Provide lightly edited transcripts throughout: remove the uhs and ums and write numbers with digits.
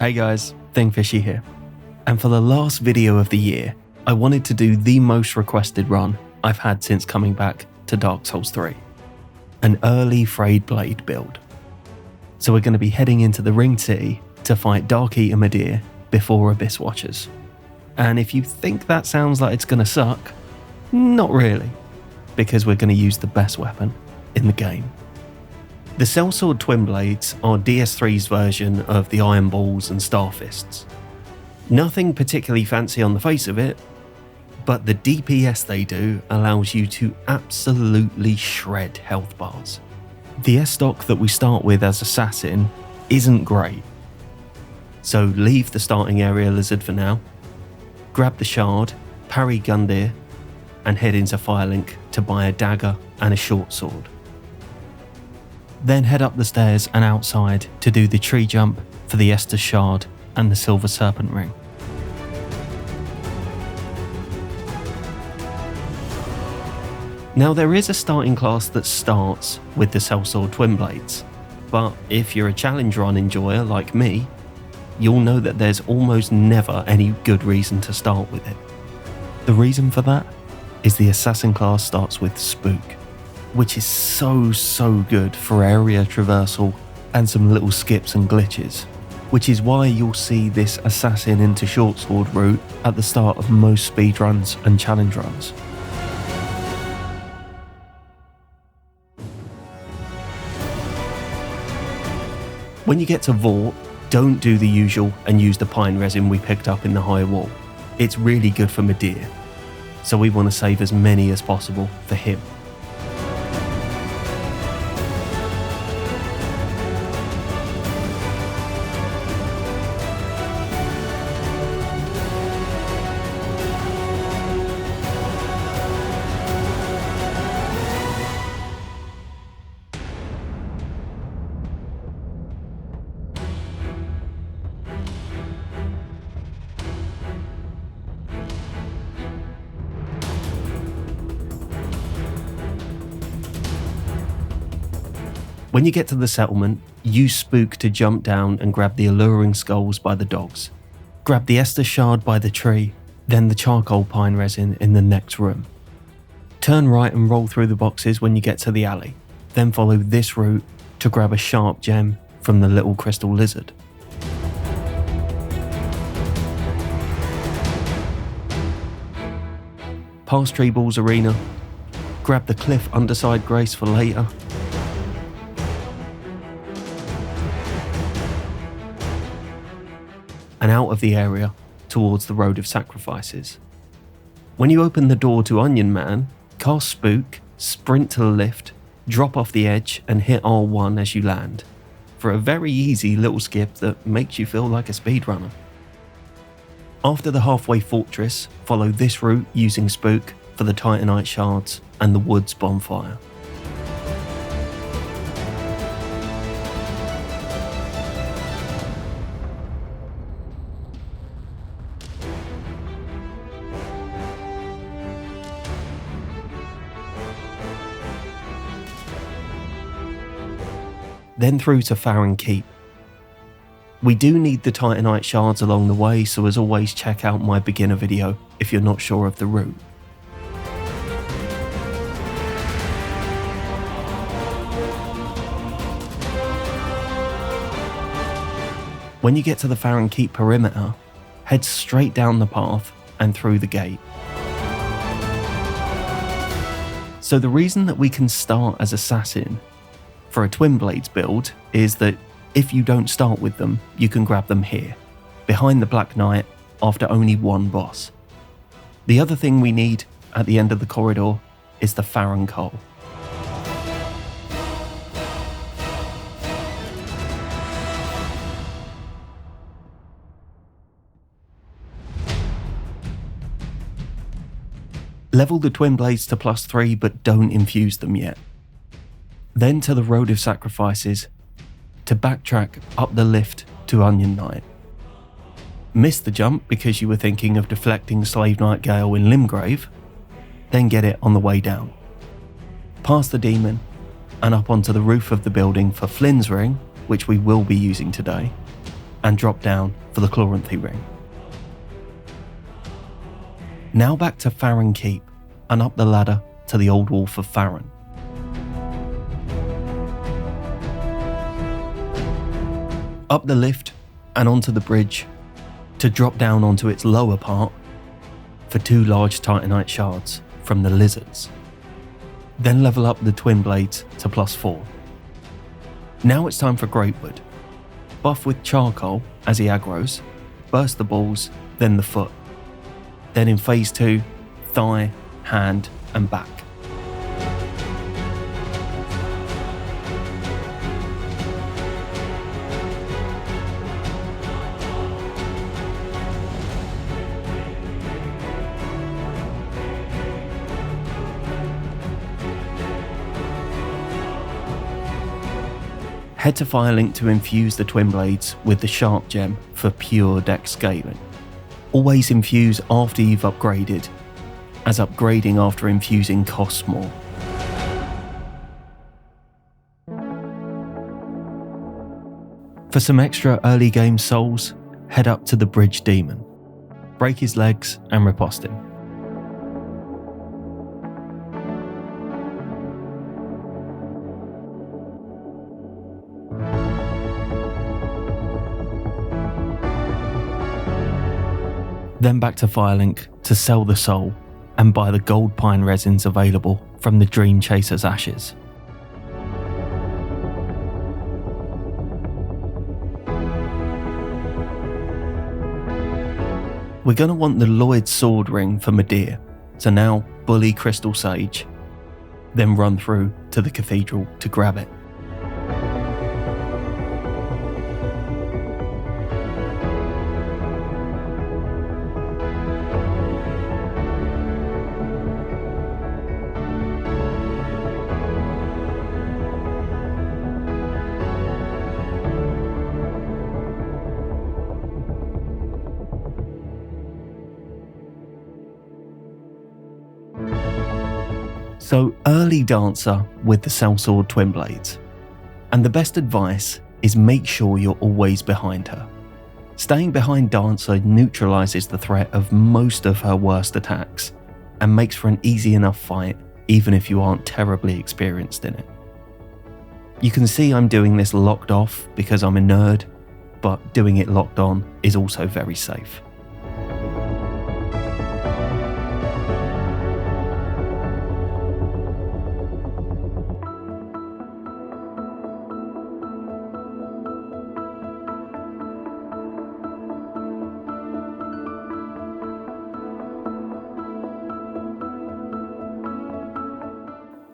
Hey guys, Thingfishy here. And for the last video of the year, I wanted to do the most requested run I've had since coming back to Dark Souls 3. An early Frayed Blade build. So we're going to be heading into the Ringed City to fight Dark Eater Midir before Abyss Watchers. And if you think that sounds like it's going to suck, not really, because we're going to use the best weapon in the game. The Sellsword Twinblades are DS3's version of the Iron Balls and Starfists. Nothing particularly fancy on the face of it, but the DPS they do allows you to absolutely shred health bars. The S-Stock that we start with as Assassin isn't great, so leave the starting area Lizard for now, grab the Shard, parry Gundyr, and head into Firelink to buy a dagger and a short sword. Then head up the stairs and outside to do the tree jump for the Estus Shard and the Silver Serpent Ring. Now there is a starting class that starts with the Sellsword Twinblades, but if you're a challenge run enjoyer like me, you'll know that there's almost never any good reason to start with it. The reason for that is the Assassin class starts with Spook, which is so good for area traversal and some little skips and glitches, which is why you'll see this Assassin into Short Sword route at the start of most speedruns and challenge runs. When you get to Vort, don't do the usual and use the pine resin we picked up in the high wall. It's really good for Midir, so we want to save as many as possible for him. When you get to the settlement, use Spook to jump down and grab the alluring skulls by the dogs. Grab the Estus Shard by the tree, then the charcoal pine resin in the next room. Turn right and roll through the boxes when you get to the alley, then follow this route to grab a sharp gem from the little crystal lizard. Past Treeball's arena, grab the cliff underside grace for later, and out of the area towards the Road of Sacrifices. When you open the door to Onion Man, cast Spook, sprint to the lift, drop off the edge and hit R1 as you land, for a very easy little skip that makes you feel like a speedrunner. After the halfway fortress, follow this route using Spook for the Titanite shards and the woods bonfire. Then through to Farron Keep. We do need the Titanite shards along the way, so as always check out my beginner video if you're not sure of the route. When you get to the Farron Keep perimeter, head straight down the path and through the gate. So the reason that we can start as Assassin for a Twinblades build is that if you don't start with them, you can grab them here, behind the Black Knight, after only one boss. The other thing we need at the end of the corridor is the Farron Coal. Level the Twinblades to +3, but don't infuse them yet. Then to the Road of Sacrifices, to backtrack up the lift to Onion Knight. Miss the jump because you were thinking of deflecting Slave Knight Gale in Limgrave, then get it on the way down. Past the demon, and up onto the roof of the building for Flynn's Ring, which we will be using today, and drop down for the Chloranthy ring. Now back to Farron Keep and up the ladder to the Old Wolf of Farron. Up the lift and onto the bridge to drop down onto its lower part for 2 large titanite shards from the lizards. Then level up the Twinblades to +4. Now it's time for Greatwood. Buff with charcoal as he aggros, burst the balls, then the foot. Then in phase 2, thigh, hand and back. Head to Firelink to infuse the Twinblades with the Sharp Gem for pure dex scaling. Always infuse after you've upgraded, as upgrading after infusing costs more. For some extra early game souls, head up to the Bridge Demon. Break his legs and riposte him. Then back to Firelink to sell the soul and buy the gold pine resins available from the Dream Chaser's ashes. We're going to want the Lloyd sword ring for Midir, so now bully Crystal Sage, then run through to the cathedral to grab it. So early Dancer with the Sellsword Twinblades. And the best advice is make sure you're always behind her. Staying behind Dancer neutralises the threat of most of her worst attacks and makes for an easy enough fight even if you aren't terribly experienced in it. You can see I'm doing this locked off because I'm a nerd, but doing it locked on is also very safe.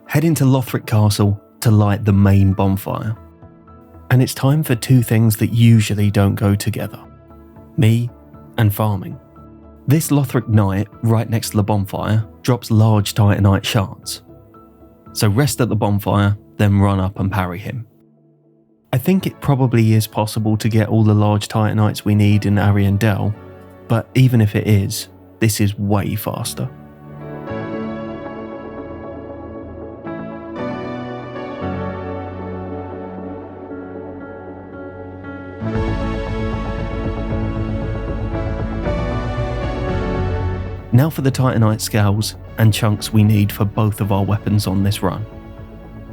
Head into Lothric Castle to light the main bonfire. And it's time for 2 things that usually don't go together. Me and farming. This Lothric Knight right next to the bonfire drops large titanite shards. So rest at the bonfire, then run up and parry him. I think it probably is possible to get all the large titanites we need in Ariandel, but even if it is, this is way faster. Now for the titanite scales and chunks we need for both of our weapons on this run.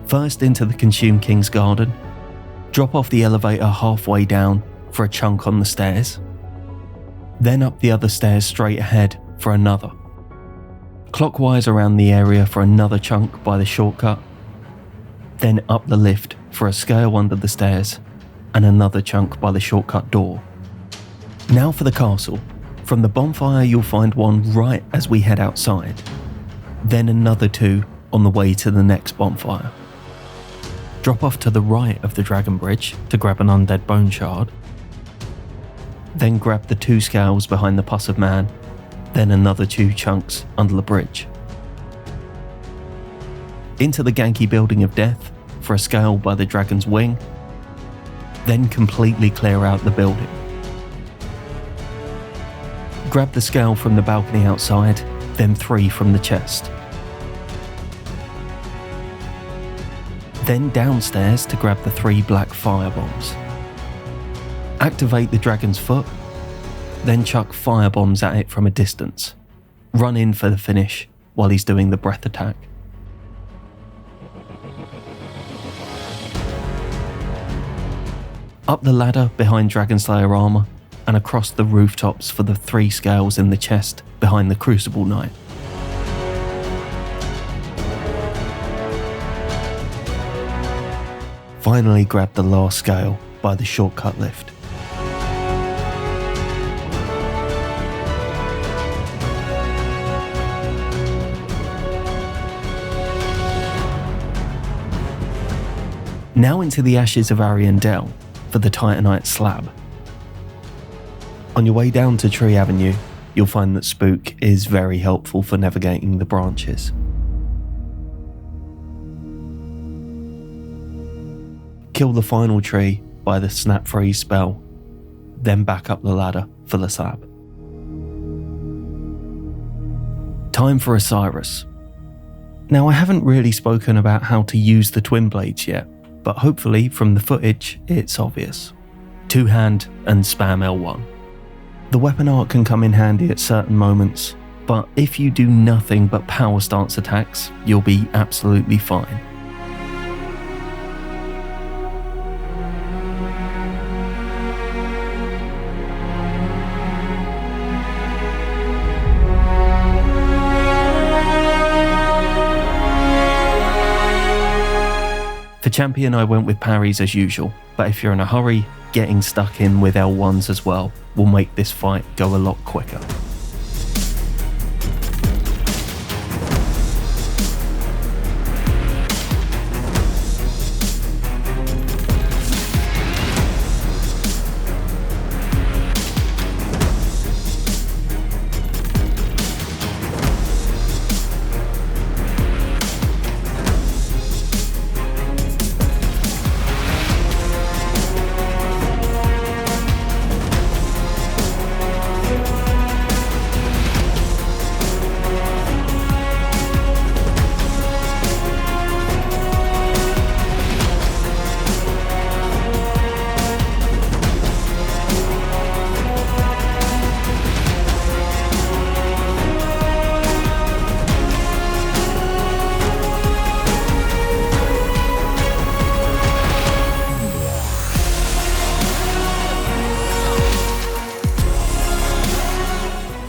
First into the Consume King's Garden, drop off the elevator halfway down for a chunk on the stairs, then up the other stairs straight ahead for another. Clockwise around the area for another chunk by the shortcut, then up the lift for a scale under the stairs and another chunk by the shortcut door. Now for the castle. From the bonfire you'll find one right as we head outside, then another 2 on the way to the next bonfire. Drop off to the right of the Dragon Bridge to grab an undead bone shard, then grab the 2 scales behind the Pus of Man, then another 2 chunks under the bridge. Into the Ganky Building of Death for a scale by the Dragon's Wing, then completely clear out the building. Grab the scale from the balcony outside, then 3 from the chest. Then downstairs to grab the 3 black firebombs. Activate the dragon's foot, then chuck fire bombs at it from a distance. Run in for the finish while he's doing the breath attack. Up the ladder behind Dragonslayer armor and across the rooftops for the 3 scales in the chest behind the Crucible Knight. Finally grab the last scale by the shortcut lift. Now into the ashes of Ariandel for the Titanite slab. On your way down to Tree Avenue, you'll find that Spook is very helpful for navigating the branches. Kill the final tree by the Snap Freeze spell, then back up the ladder for the slab. Time for Osiris. Now, I haven't really spoken about how to use the Twinblades yet, but hopefully from the footage it's obvious. 2-hand and spam L1. The weapon art can come in handy at certain moments, but if you do nothing but power stance attacks, you'll be absolutely fine. For champion, I went with parries as usual, but if you're in a hurry, getting stuck in with L1s as well will make this fight go a lot quicker.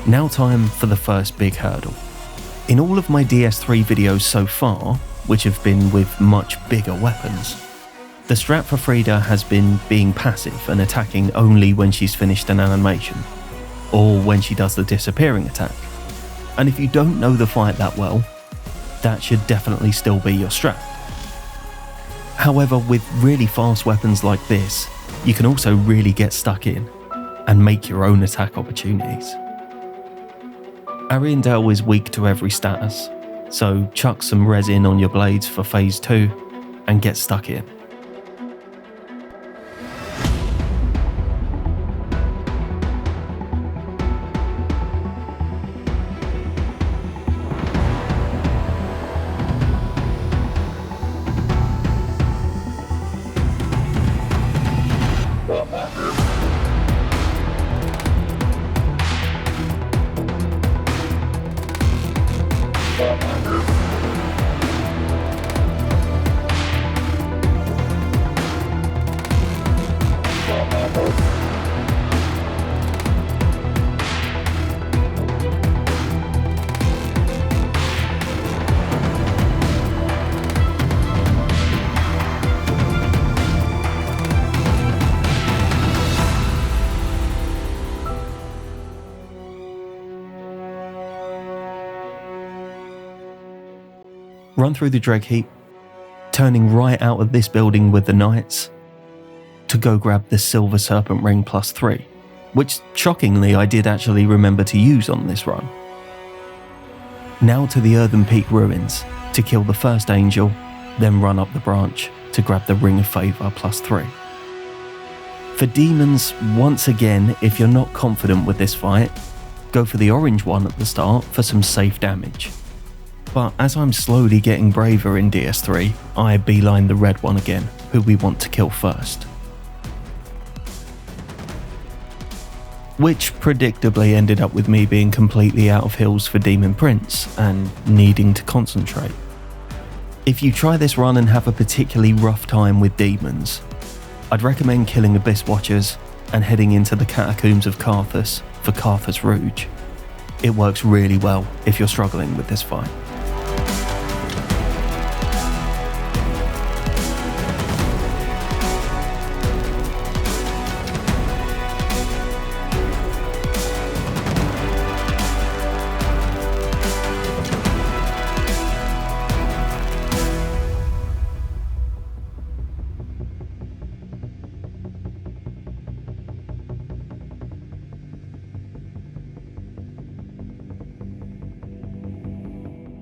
Now time for the first big hurdle. In all of my DS3 videos so far, which have been with much bigger weapons, the strat for Frida has been being passive and attacking only when she's finished an animation, or when she does the disappearing attack. And if you don't know the fight that well, that should definitely still be your strat. However, with really fast weapons like this, you can also really get stuck in and make your own attack opportunities. Ariandel is weak to every status, so chuck some resin on your blades for phase 2 and get stuck in. Run through the dreg heap, turning right out of this building with the knights to go grab the Silver Serpent Ring +3, which shockingly I did actually remember to use on this run. Now to the Earthen Peak ruins to kill the first angel, then run up the branch to grab the Ring of Favour +3. For demons, once again, if you're not confident with this fight, go for the orange one at the start for some safe damage. But as I'm slowly getting braver in DS3, I beeline the red one again, who we want to kill first. which predictably ended up with me being completely out of heals for Demon Prince and needing to concentrate. If you try this run and have a particularly rough time with demons, I'd recommend killing Abyss Watchers and heading into the Catacombs of Karthus for Karthus Rouge. It works really well if you're struggling with this fight.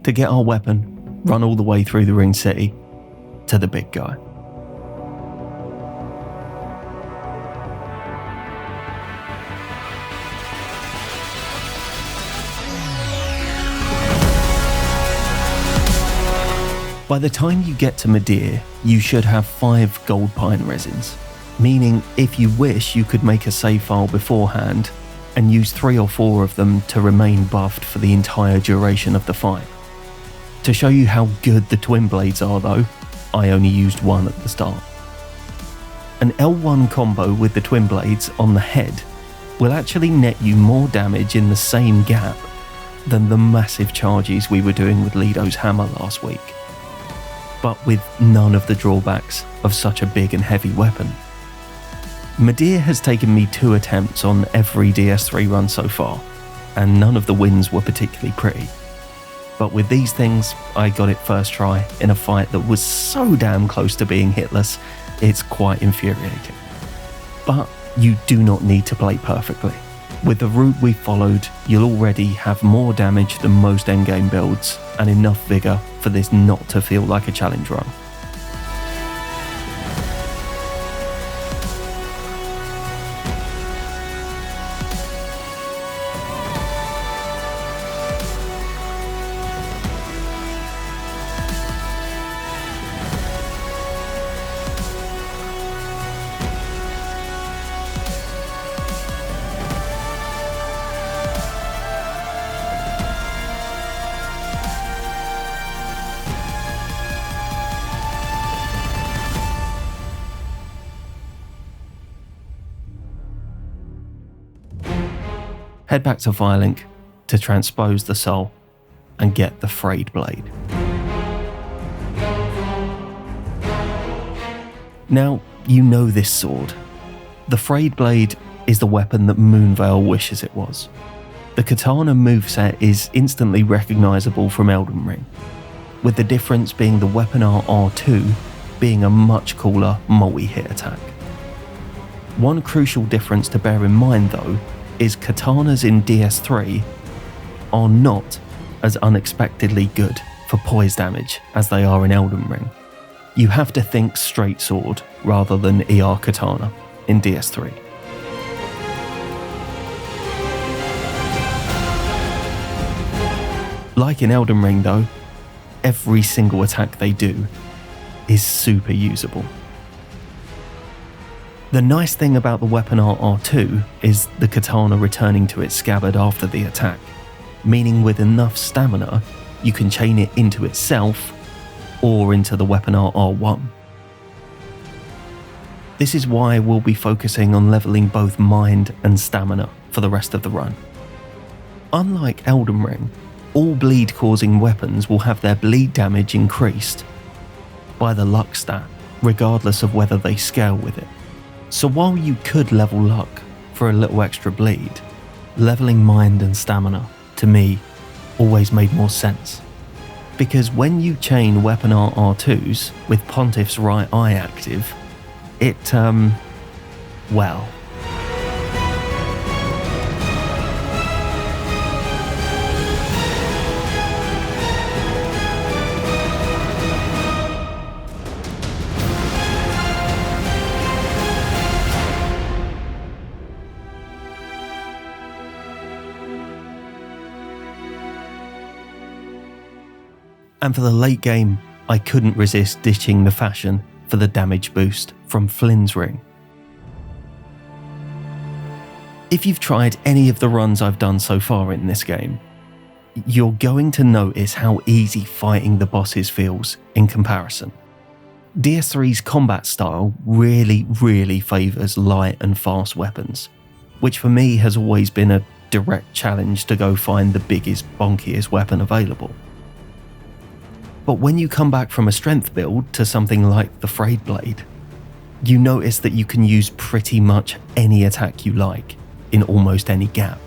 To get our weapon, run all the way through the Ring City to the big guy. By the time you get to Midir, you should have 5 gold pine resins, meaning if you wish you could make a save file beforehand and use 3 or 4 of them to remain buffed for the entire duration of the fight. To show you how good the Twinblades are though, I only used 1 at the start. An L1 combo with the Twinblades on the head will actually net you more damage in the same gap than the massive charges we were doing with Lido's hammer last week, but with none of the drawbacks of such a big and heavy weapon. Midir has taken me 2 attempts on every DS3 run so far, and none of the wins were particularly pretty. But with these things, I got it first try in a fight that was so damn close to being hitless, it's quite infuriating. But you do not need to play perfectly. With the route we followed, you'll already have more damage than most endgame builds, and enough vigour for this not to feel like a challenge run. Head back to Firelink to transpose the soul and get the Frayed Blade. Now, you know this sword. The Frayed Blade is the weapon that Moonveil wishes it was. The katana moveset is instantly recognisable from Elden Ring, with the difference being the weapon art R2 being a much cooler multi-hit attack. One crucial difference to bear in mind though is katanas in DS3 are not as unexpectedly good for poise damage as they are in Elden Ring. You have to think straight sword rather than ER katana in DS3. Like in Elden Ring though, every single attack they do is super usable. The nice thing about the weapon art R2 is the katana returning to its scabbard after the attack, meaning with enough stamina you can chain it into itself or into the weapon art R1. This is why we'll be focusing on leveling both mind and stamina for the rest of the run. Unlike Elden Ring, all bleed causing weapons will have their bleed damage increased by the luck stat, regardless of whether they scale with it. So while you could level luck for a little extra bleed, leveling mind and stamina, to me, always made more sense. Because when you chain weapon art R2s with Pontiff's right eye active, it, well... And for the late game, I couldn't resist ditching the fashion for the damage boost from Flynn's ring. If you've tried any of the runs I've done so far in this game, you're going to notice how easy fighting the bosses feels in comparison. DS3's combat style really favours light and fast weapons, which for me has always been a direct challenge to go find the biggest, bonkiest weapon available. But when you come back from a strength build to something like the Frayed Blade, you notice that you can use pretty much any attack you like in almost any gap.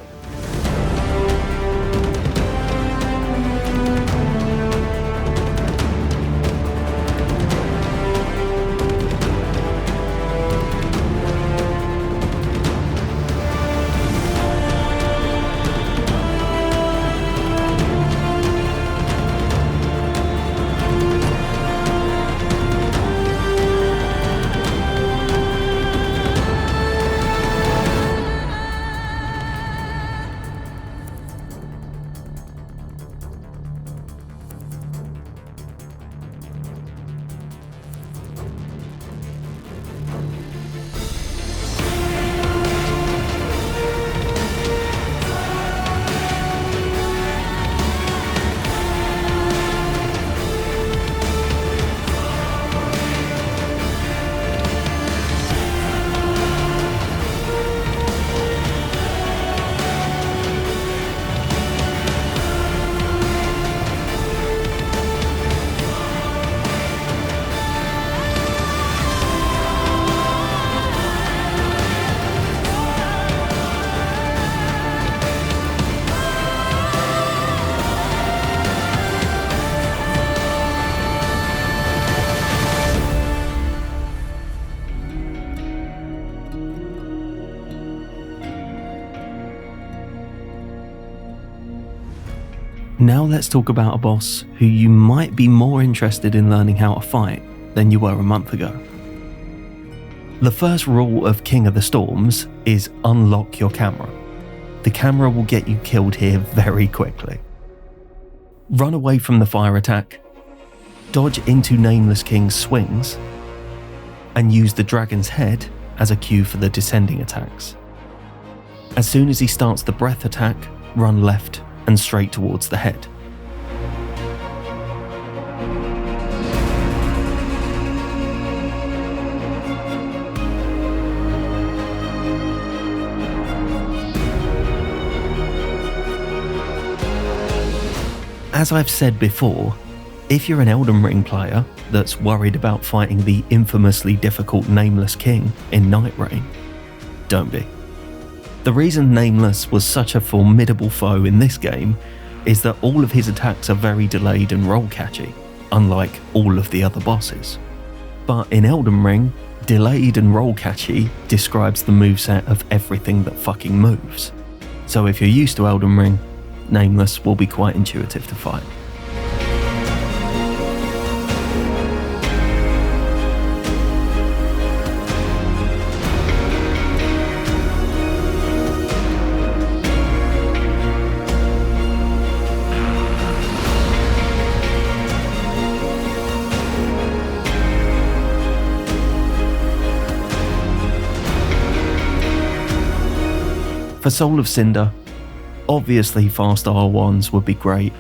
Now let's talk about a boss who you might be more interested in learning how to fight than you were a month ago. The first rule of King of the Storms is unlock your camera. The camera will get you killed here very quickly. Run away from the fire attack, dodge into Nameless King's swings, and use the dragon's head as a cue for the descending attacks. As soon as he starts the breath attack, run left and straight towards the head. As I've said before, if you're an Elden Ring player that's worried about fighting the infamously difficult Nameless King in Night Rain, don't be. The reason Nameless was such a formidable foe in this game is that all of his attacks are very delayed and roll catchy, unlike all of the other bosses. But in Elden Ring, delayed and roll catchy describes the moveset of everything that fucking moves. So if you're used to Elden Ring, Nameless will be quite intuitive to fight. For Soul of Cinder, obviously fast R1s would be great,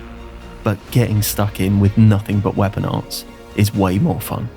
but getting stuck in with nothing but weapon arts is way more fun.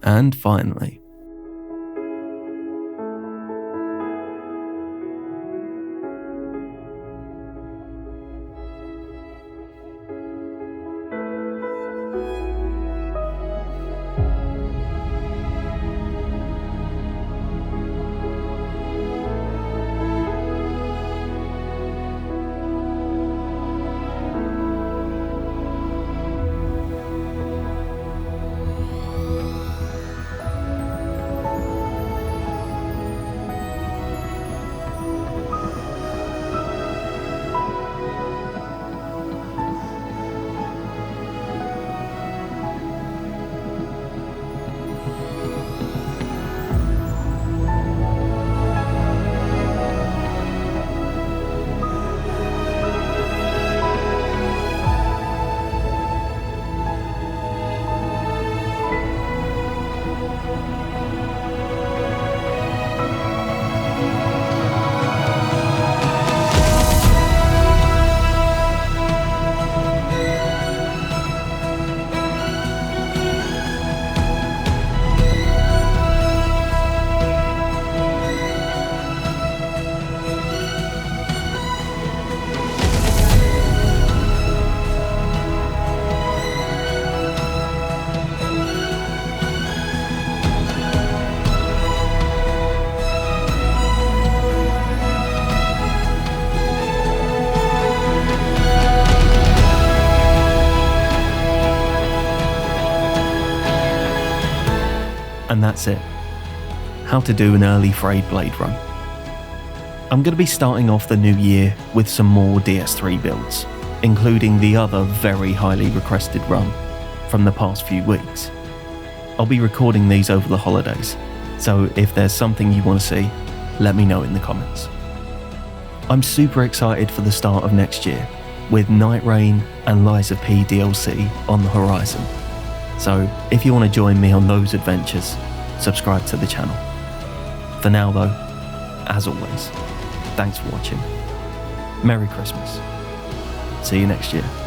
And finally, that's it. How to do an early Frayed Blade run. I'm going to be starting off the new year with some more DS3 builds, including the other very highly requested run from the past few weeks. I'll be recording these over the holidays, so if there's something you want to see, let me know in the comments. I'm super excited for the start of next year, with Night Rain and Lies of P DLC on the horizon. So if you want to join me on those adventures, subscribe to the channel. For now though, as always, thanks for watching. Merry Christmas. See you next year.